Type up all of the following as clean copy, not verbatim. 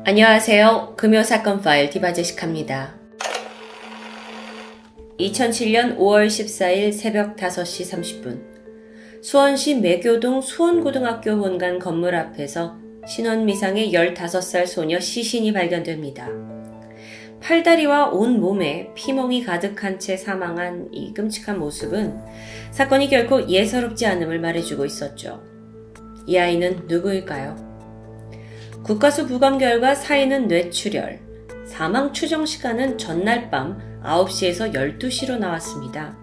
안녕하세요. 금요사건 파일 디바제식합니다. 2007년 5월 14일 새벽 5시 30분 수원시 매교동 수원고등학교 본관 건물 앞에서 신원미상의 15살 소녀 시신이 발견됩니다. 팔다리와 온 몸에 피멍이 가득한 채 사망한 이 끔찍한 모습은 사건이 결코 예사롭지 않음을 말해주고 있었죠. 이 아이는 누구일까요? 국가수 부검 결과 사인은 뇌출혈, 사망 추정 시간은 전날 밤 9시에서 12시로 나왔습니다.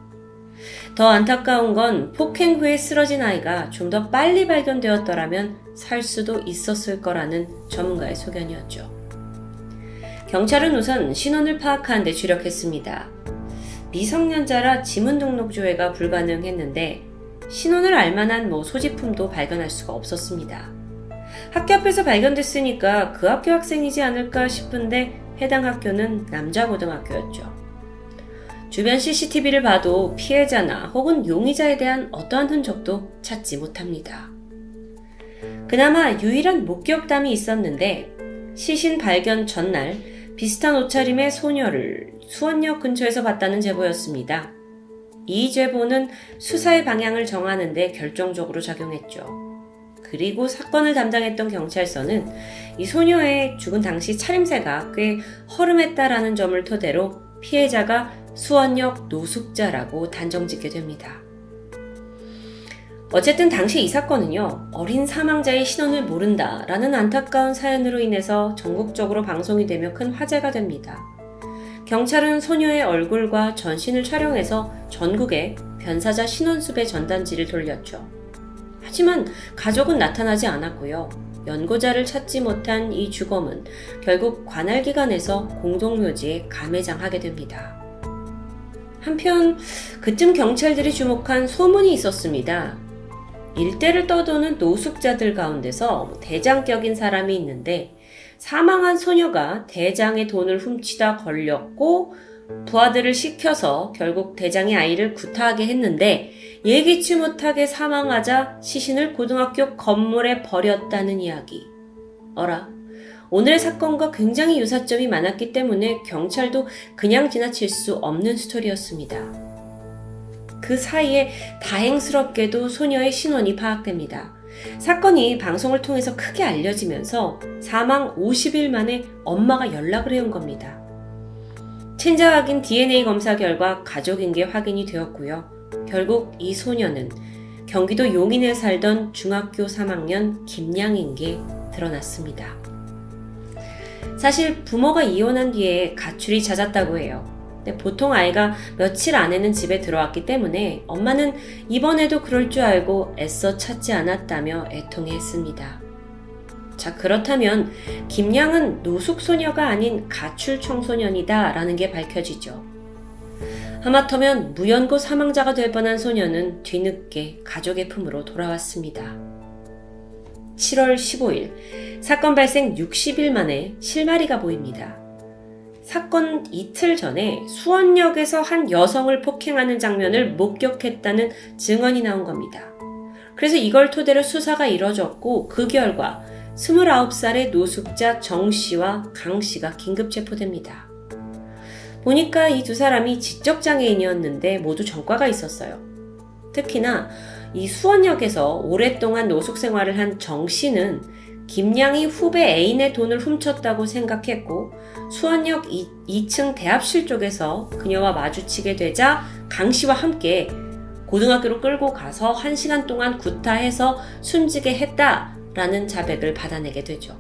더 안타까운 건 폭행 후에 쓰러진 아이가 좀 더 빨리 발견되었더라면 살 수도 있었을 거라는 전문가의 소견이었죠. 경찰은 우선 신원을 파악하는 데 주력했습니다. 미성년자라 지문 등록 조회가 불가능했는데 신원을 알만한 소지품도 발견할 수가 없었습니다. 학교 앞에서 발견됐으니까 그 학교 학생이지 않을까 싶은데 해당 학교는 남자 고등학교였죠. 주변 CCTV를 봐도 피해자나 혹은 용의자에 대한 어떠한 흔적도 찾지 못합니다. 그나마 유일한 목격담이 있었는데 시신 발견 전날 비슷한 옷차림의 소녀를 수원역 근처에서 봤다는 제보였습니다. 이 제보는 수사의 방향을 정하는 데 결정적으로 작용했죠. 그리고 사건을 담당했던 경찰서는 이 소녀의 죽은 당시 차림새가 꽤 허름했다라는 점을 토대로 피해자가 수원역 노숙자라고 단정짓게 됩니다. 어쨌든 당시 이 사건은요, 어린 사망자의 신원을 모른다라는 안타까운 사연으로 인해서 전국적으로 방송이 되며 큰 화제가 됩니다. 경찰은 소녀의 얼굴과 전신을 촬영해서 전국에 변사자 신원수배 전단지를 돌렸죠. 하지만 가족은 나타나지 않았고요. 연고자를 찾지 못한 이 주검은 결국 관할기관에서 공동묘지에 감회장하게 됩니다. 한편 그쯤 경찰들이 주목한 소문이 있었습니다. 일대를 떠도는 노숙자들 가운데서 대장격인 사람이 있는데 사망한 소녀가 대장의 돈을 훔치다 걸렸고 부하들을 시켜서 결국 대장이 아이를 구타하게 했는데 예기치 못하게 사망하자 시신을 고등학교 건물에 버렸다는 이야기. 어라, 오늘의 사건과 굉장히 유사점이 많았기 때문에 경찰도 그냥 지나칠 수 없는 스토리였습니다. 그 사이에 다행스럽게도 소녀의 신원이 파악됩니다. 사건이 방송을 통해서 크게 알려지면서 사망 50일 만에 엄마가 연락을 해온 겁니다. 친자 확인 DNA 검사 결과 가족인 게 확인이 되었고요. 결국 이 소녀는 경기도 용인에 살던 중학교 3학년 김양인 게 드러났습니다. 사실 부모가 이혼한 뒤에 가출이 잦았다고 해요. 근데 보통 아이가 며칠 안에는 집에 들어왔기 때문에 엄마는 이번에도 그럴 줄 알고 애써 찾지 않았다며 애통해했습니다. 자, 그렇다면 김양은 노숙소녀가 아닌 가출 청소년이다 라는 게 밝혀지죠. 하마터면 무연고 사망자가 될 뻔한 소녀는 뒤늦게 가족의 품으로 돌아왔습니다. 7월 15일, 사건 발생 60일 만에 실마리가 보입니다. 사건 이틀 전에 수원역에서 한 여성을 폭행하는 장면을 목격했다는 증언이 나온 겁니다. 그래서 이걸 토대로 수사가 이뤄졌고 그 결과 29살의 노숙자 정씨와 강씨가 긴급 체포됩니다. 보니까 이 두 사람이 지적장애인이었는데 모두 전과가 있었어요. 특히나 이 수원역에서 오랫동안 노숙 생활을 한 정씨는 김양이 후배 애인의 돈을 훔쳤다고 생각했고 수원역 2층 대합실 쪽에서 그녀와 마주치게 되자 강씨와 함께 고등학교로 끌고 가서 1시간 동안 구타해서 숨지게 했다라는 자백을 받아내게 되죠.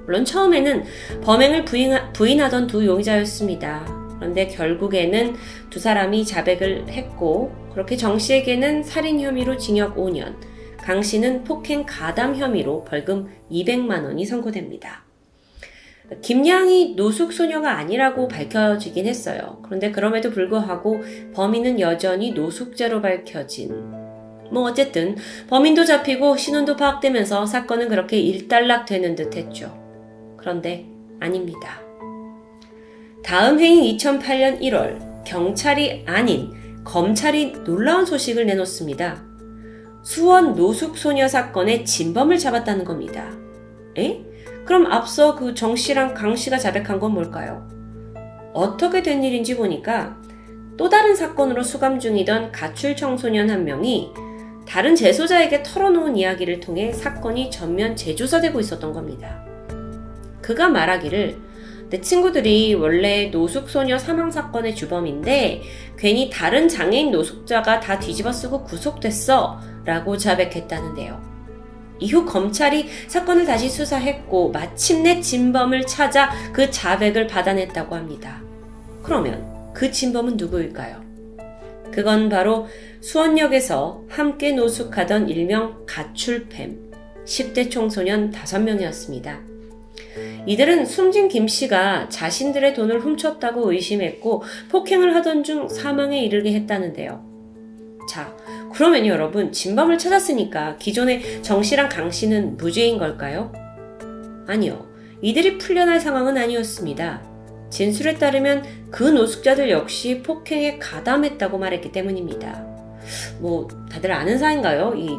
물론 처음에는 범행을 부인하던 두 용의자였습니다. 그런데 결국에는 두 사람이 자백을 했고 그렇게 정 씨에게는 살인 혐의로 징역 5년, 강 씨는 폭행 가담 혐의로 벌금 200만 원이 선고됩니다. 김양이 노숙소녀가 아니라고 밝혀지긴 했어요. 그런데 그럼에도 불구하고 범인은 여전히 노숙자로 밝혀진 어쨌든 범인도 잡히고 신원도 파악되면서 사건은 그렇게 일단락되는 듯 했죠. 그런데 아닙니다. 다음 해인 2008년 1월 경찰이 아닌 검찰이 놀라운 소식을 내놓습니다. 수원 노숙소녀 사건의 진범을 잡았다는 겁니다. 에? 그럼 앞서 그 정 씨랑 강 씨가 자백한 건 뭘까요? 어떻게 된 일인지 보니까 또 다른 사건으로 수감 중이던 가출 청소년 한 명이 다른 재소자에게 털어놓은 이야기를 통해 사건이 전면 재조사되고 있었던 겁니다. 그가 말하기를 내 친구들이 원래 노숙소녀 사망사건의 주범인데 괜히 다른 장애인 노숙자가 다 뒤집어쓰고 구속됐어 라고 자백했다는데요. 이후 검찰이 사건을 다시 수사했고 마침내 진범을 찾아 그 자백을 받아냈다고 합니다. 그러면 그 진범은 누구일까요? 그건 바로 수원역에서 함께 노숙하던 일명 가출팸 10대 청소년 5명이었습니다. 이들은 숨진 김 씨가 자신들의 돈을 훔쳤다고 의심했고 폭행을 하던 중 사망에 이르게 했다는데요. 자, 그러면 여러분, 진범을 찾았으니까 기존의 정 씨랑 강 씨는 무죄인 걸까요? 아니요. 이들이 풀려날 상황은 아니었습니다. 진술에 따르면 그 노숙자들 역시 폭행에 가담했다고 말했기 때문입니다. 다들 아는 사이인가요? 이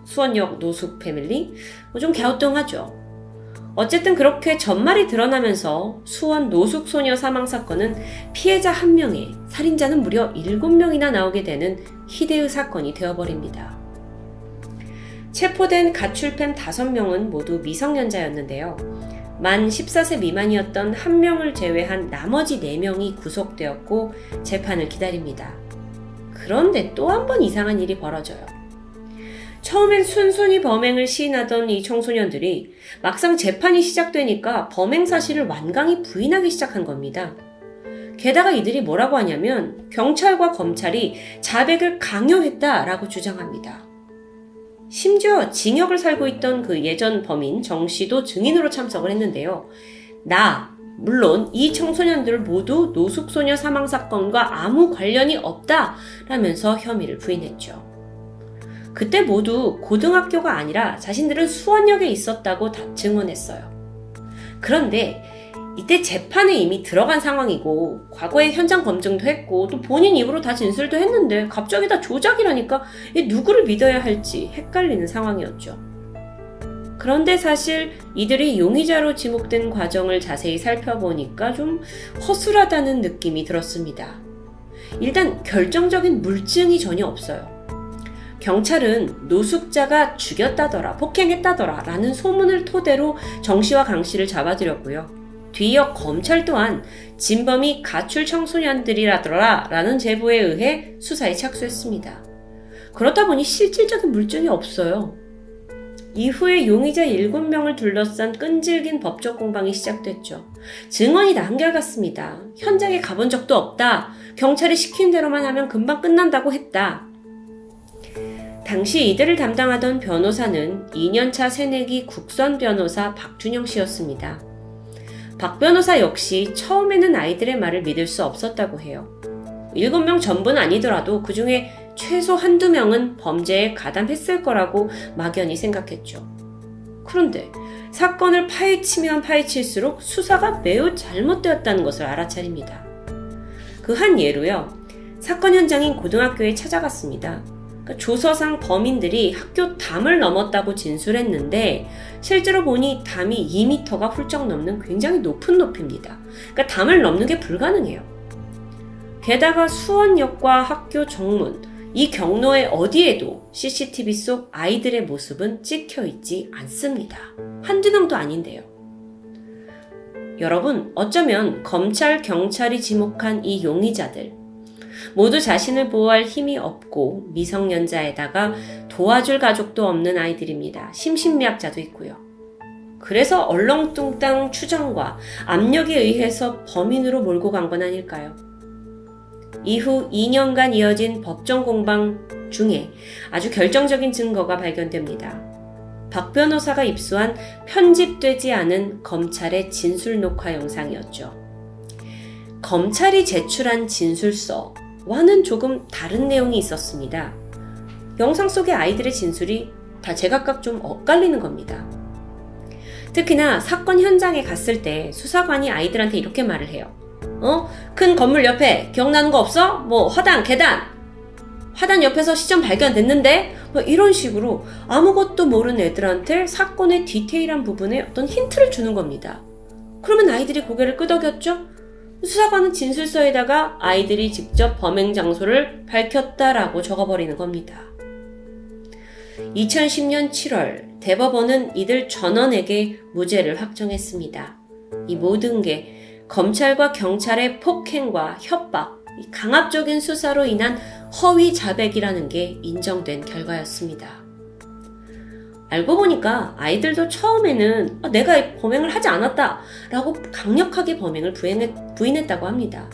수원역 노숙 패밀리? 좀 갸우뚱하죠. 어쨌든 그렇게 전말이 드러나면서 수원 노숙소녀 사망사건은 피해자 1명에 살인자는 무려 7명이나 나오게 되는 희대의 사건이 되어버립니다. 체포된 가출팸 5명은 모두 미성년자였는데요. 만 14세 미만이었던 1명을 제외한 나머지 4명이 구속되었고 재판을 기다립니다. 그런데 또 한 번 이상한 일이 벌어져요. 처음엔 순순히 범행을 시인하던 이 청소년들이 막상 재판이 시작되니까 범행 사실을 완강히 부인하기 시작한 겁니다. 게다가 이들이 뭐라고 하냐면 경찰과 검찰이 자백을 강요했다라고 주장합니다. 심지어 징역을 살고 있던 그 예전 범인 정 씨도 증인으로 참석을 했는데요. 물론 이 청소년들 모두 노숙소녀 사망사건과 아무 관련이 없다라면서 혐의를 부인했죠. 그때 모두 고등학교가 아니라 자신들은 수원역에 있었다고 다 증언했어요. 그런데 이때 재판에 이미 들어간 상황이고 과거에 현장 검증도 했고 또 본인 입으로 다 진술도 했는데 갑자기 다 조작이라니까 누구를 믿어야 할지 헷갈리는 상황이었죠. 그런데 사실 이들이 용의자로 지목된 과정을 자세히 살펴보니까 좀 허술하다는 느낌이 들었습니다. 일단 결정적인 물증이 전혀 없어요. 경찰은 노숙자가 죽였다더라, 폭행했다더라 라는 소문을 토대로 정 씨와 강 씨를 잡아들였고요. 뒤이어 검찰 또한 진범이 가출 청소년들이라더라 라는 제보에 의해 수사에 착수했습니다. 그렇다 보니 실질적인 물증이 없어요. 이후에 용의자 7명을 둘러싼 끈질긴 법적 공방이 시작됐죠. 증언이 다 한결같습니다. 현장에 가본 적도 없다. 경찰이 시킨 대로만 하면 금방 끝난다고 했다. 당시 이들을 담당하던 변호사는 2년차 새내기 국선 변호사 박준영 씨였습니다. 박 변호사 역시 처음에는 아이들의 말을 믿을 수 없었다고 해요. 7명 전부는 아니더라도 그 중에 최소 1~2명은 범죄에 가담했을 거라고 막연히 생각했죠. 그런데 사건을 파헤치면 파헤칠수록 수사가 매우 잘못되었다는 것을 알아차립니다. 그 한 예로요. 사건 현장인 고등학교에 찾아갔습니다. 조서상 범인들이 학교 담을 넘었다고 진술했는데 실제로 보니 담이 2m가 훌쩍 넘는 굉장히 높은 높이입니다. 그러니까 담을 넘는 게 불가능해요. 게다가 수원역과 학교 정문, 이 경로의 어디에도 CCTV 속 아이들의 모습은 찍혀있지 않습니다. 1~2명도 아닌데요. 여러분, 어쩌면 검찰, 경찰이 지목한 이 용의자들 모두 자신을 보호할 힘이 없고 미성년자에다가 도와줄 가족도 없는 아이들입니다. 심신미약자도 있고요. 그래서 얼렁뚱땅 추정과 압력에 의해서 범인으로 몰고 간 건 아닐까요? 이후 2년간 이어진 법정 공방 중에 아주 결정적인 증거가 발견됩니다. 박 변호사가 입수한 편집되지 않은 검찰의 진술 녹화 영상이었죠. 검찰이 제출한 진술서와는 조금 다른 내용이 있었습니다. 영상 속의 아이들의 진술이 다 제각각 좀 엇갈리는 겁니다. 특히나 사건 현장에 갔을 때 수사관이 아이들한테 이렇게 말을 해요. 큰 건물 옆에 기억나는 거 없어? 화단, 계단. 화단 옆에서 시점 발견됐는데? 뭐 이런 식으로 아무것도 모르는 애들한테 사건의 디테일한 부분에 어떤 힌트를 주는 겁니다. 그러면 아이들이 고개를 끄덕였죠? 수사관은 진술서에다가 아이들이 직접 범행 장소를 밝혔다라고 적어버리는 겁니다. 2010년 7월 대법원은 이들 전원에게 무죄를 확정했습니다. 이 모든 게 검찰과 경찰의 폭행과 협박, 강압적인 수사로 인한 허위 자백이라는 게 인정된 결과였습니다. 알고 보니까 아이들도 처음에는 내가 범행을 하지 않았다 라고 강력하게 범행을 부인했다고 합니다.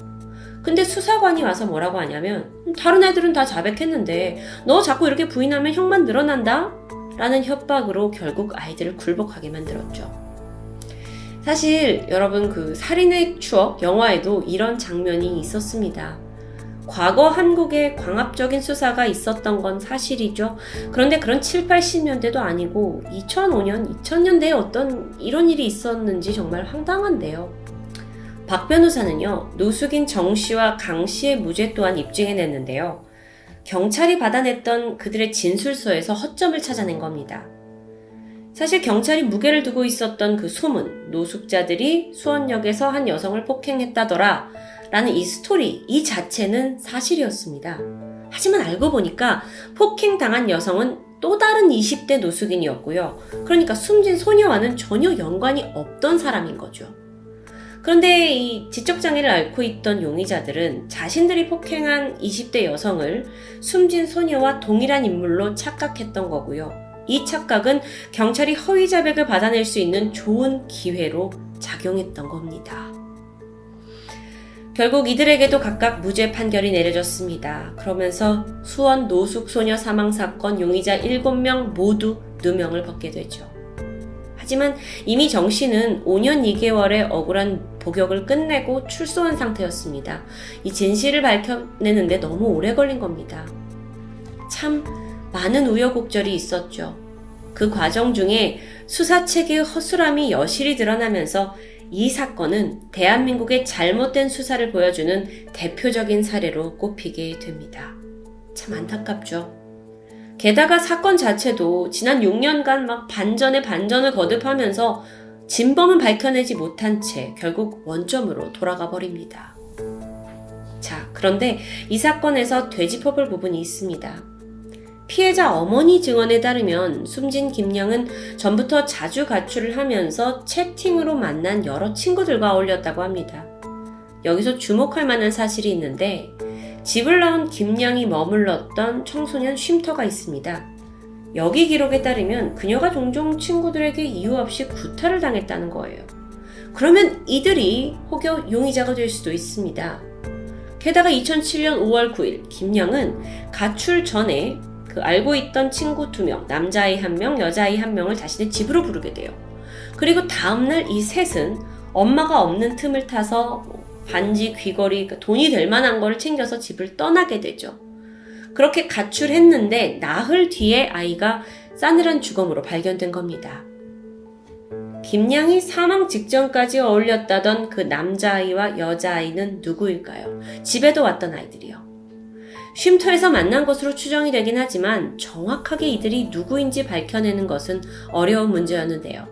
근데 수사관이 와서 뭐라고 하냐면 다른 애들은 다 자백했는데 너 자꾸 이렇게 부인하면 형만 늘어난다? 라는 협박으로 결국 아이들을 굴복하게 만들었죠. 사실 여러분 그 살인의 추억 영화에도 이런 장면이 있었습니다. 과거 한국에 광합적인 수사가 있었던 건 사실이죠. 그런데 그런 7, 80년대도 아니고 2005년, 2000년대에 어떤 이런 일이 있었는지 정말 황당한데요. 박 변호사는요, 노숙인 정 씨와 강 씨의 무죄 또한 입증해냈는데요. 경찰이 받아냈던 그들의 진술서에서 허점을 찾아낸 겁니다. 사실 경찰이 무게를 두고 있었던 그 소문, 노숙자들이 수원역에서 한 여성을 폭행했다더라 라는 이 스토리, 이 자체는 사실이었습니다. 하지만 알고 보니까 폭행당한 여성은 또 다른 20대 노숙인이었고요. 그러니까 숨진 소녀와는 전혀 연관이 없던 사람인 거죠. 그런데 이 지적장애를 앓고 있던 용의자들은 자신들이 폭행한 20대 여성을 숨진 소녀와 동일한 인물로 착각했던 거고요. 이 착각은 경찰이 허위 자백을 받아낼 수 있는 좋은 기회로 작용했던 겁니다. 결국 이들에게도 각각 무죄 판결이 내려졌습니다. 그러면서 수원 노숙소녀 사망사건 용의자 7명 모두 누명을 벗게 되죠. 하지만 이미 정 씨는 5년 2개월의 억울한 복역을 끝내고 출소한 상태였습니다. 이 진실을 밝혀내는데 너무 오래 걸린 겁니다. 참 많은 우여곡절이 있었죠. 그 과정 중에 수사체계의 허술함이 여실히 드러나면서 이 사건은 대한민국의 잘못된 수사를 보여주는 대표적인 사례로 꼽히게 됩니다. 참 안타깝죠. 게다가 사건 자체도 지난 6년간 막 반전에 반전을 거듭하면서 진범은 밝혀내지 못한 채 결국 원점으로 돌아가 버립니다. 자, 그런데 이 사건에서 되짚어볼 부분이 있습니다. 피해자 어머니 증언에 따르면 숨진 김양은 전부터 자주 가출을 하면서 채팅으로 만난 여러 친구들과 어울렸다고 합니다. 여기서 주목할 만한 사실이 있는데 집을 나온 김양이 머물렀던 청소년 쉼터가 있습니다. 여기 기록에 따르면 그녀가 종종 친구들에게 이유 없이 구타를 당했다는 거예요. 그러면 이들이 혹여 용의자가 될 수도 있습니다. 게다가 2007년 5월 9일 김양은 가출 전에 알고 있던 친구 2명, 남자아이 1명, 여자아이 1명을 자신의 집으로 부르게 돼요. 그리고 다음날 이 셋은 엄마가 없는 틈을 타서 반지, 귀걸이, 돈이 될 만한 거를 챙겨서 집을 떠나게 되죠. 그렇게 가출했는데 나흘 뒤에 아이가 싸늘한 죽음으로 발견된 겁니다. 김양이 사망 직전까지 어울렸다던 그 남자아이와 여자아이는 누구일까요? 집에도 왔던 아이들이요. 쉼터에서 만난 것으로 추정이 되긴 하지만 정확하게 이들이 누구인지 밝혀내는 것은 어려운 문제였는데요.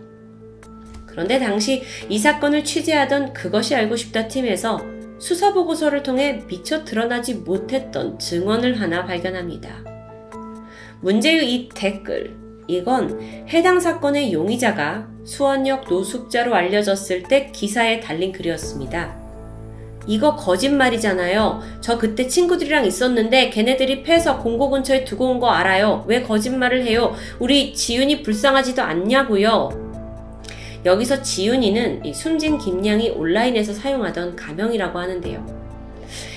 그런데 당시 이 사건을 취재하던 그것이 알고 싶다 팀에서 수사보고서를 통해 미처 드러나지 못했던 증언을 하나 발견합니다. 문제의 이 댓글, 이건 해당 사건의 용의자가 수원역 노숙자로 알려졌을 때 기사에 달린 글이었습니다. 이거 거짓말이잖아요. 저 그때 친구들이랑 있었는데 걔네들이 패서 공고 근처에 두고 온 거 알아요. 왜 거짓말을 해요? 우리 지윤이 불쌍하지도 않냐고요. 여기서 지윤이는 이 숨진 김양이 온라인에서 사용하던 가명이라고 하는데요.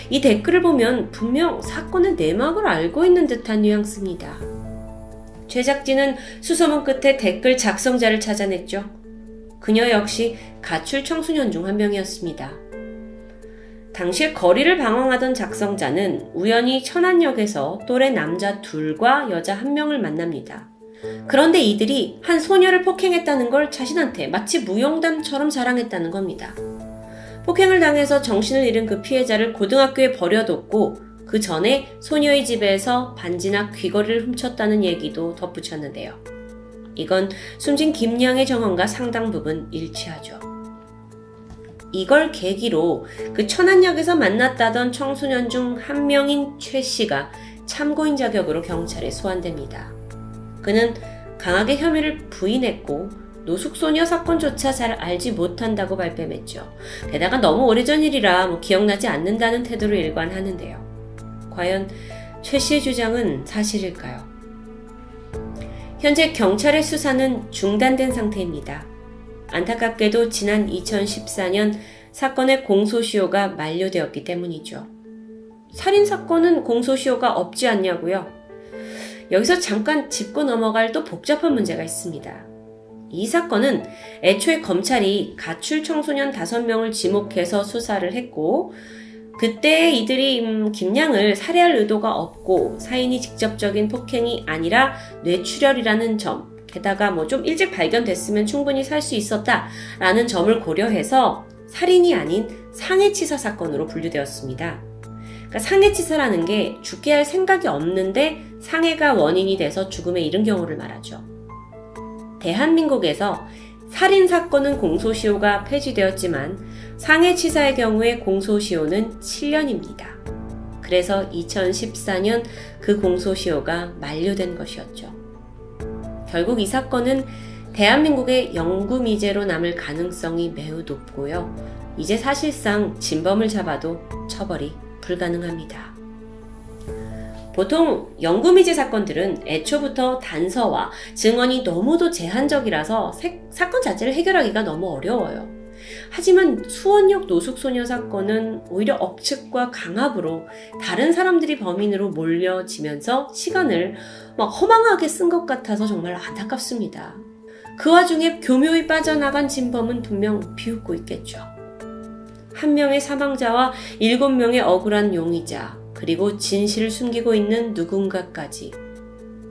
이 댓글을 보면 분명 사건의 내막을 알고 있는 듯한 뉘앙스입니다. 제작진은 수소문 끝에 댓글 작성자를 찾아냈죠. 그녀 역시 가출 청소년 중 한 명이었습니다. 당시 거리를 방황하던 작성자는 우연히 천안역에서 또래 남자 2과 여자 1명을 만납니다. 그런데 이들이 한 소녀를 폭행했다는 걸 자신한테 마치 무용담처럼 자랑했다는 겁니다. 폭행을 당해서 정신을 잃은 그 피해자를 고등학교에 버려뒀고 그 전에 소녀의 집에서 반지나 귀걸이를 훔쳤다는 얘기도 덧붙였는데요. 이건 숨진 김양의 정황과 상당 부분 일치하죠. 이걸 계기로 그 천안역에서 만났다던 청소년 중 한 명인 최 씨가 참고인 자격으로 경찰에 소환됩니다. 그는 강하게 혐의를 부인했고 노숙소녀 사건조차 잘 알지 못한다고 발뺌했죠. 게다가 너무 오래전 일이라 기억나지 않는다는 태도로 일관하는데요. 과연 최 씨의 주장은 사실일까요? 현재 경찰의 수사는 중단된 상태입니다. 안타깝게도 지난 2014년 사건의 공소시효가 만료되었기 때문이죠. 살인사건은 공소시효가 없지 않냐고요? 여기서 잠깐 짚고 넘어갈 또 복잡한 문제가 있습니다. 이 사건은 애초에 검찰이 가출 청소년 5명을 지목해서 수사를 했고 그때 이들이 김양을 살해할 의도가 없고 사인이 직접적인 폭행이 아니라 뇌출혈이라는 점, 게다가 좀 일찍 발견됐으면 충분히 살 수 있었다라는 점을 고려해서 살인이 아닌 상해치사 사건으로 분류되었습니다. 그러니까 상해치사라는 게 죽게 할 생각이 없는데 상해가 원인이 돼서 죽음에 이른 경우를 말하죠. 대한민국에서 살인사건은 공소시효가 폐지되었지만 상해치사의 경우에 공소시효는 7년입니다. 그래서 2014년 그 공소시효가 만료된 것이었죠. 결국 이 사건은 대한민국의 영구미제로 남을 가능성이 매우 높고요. 이제 사실상 진범을 잡아도 처벌이 불가능합니다. 보통 영구미제 사건들은 애초부터 단서와 증언이 너무도 제한적이라서 사건 자체를 해결하기가 너무 어려워요. 하지만 수원역 노숙소녀 사건은 오히려 억측과 강압으로 다른 사람들이 범인으로 몰려지면서 시간을 허망하게 쓴 것 같아서 정말 안타깝습니다. 그 와중에 교묘히 빠져나간 진범은 분명 비웃고 있겠죠. 한 명의 사망자와 7명의 억울한 용의자, 그리고 진실을 숨기고 있는 누군가까지.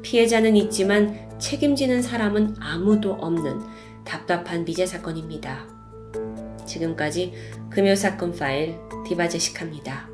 피해자는 있지만 책임지는 사람은 아무도 없는 답답한 미제 사건입니다. 지금까지 금요사건 파일 디바제식합니다.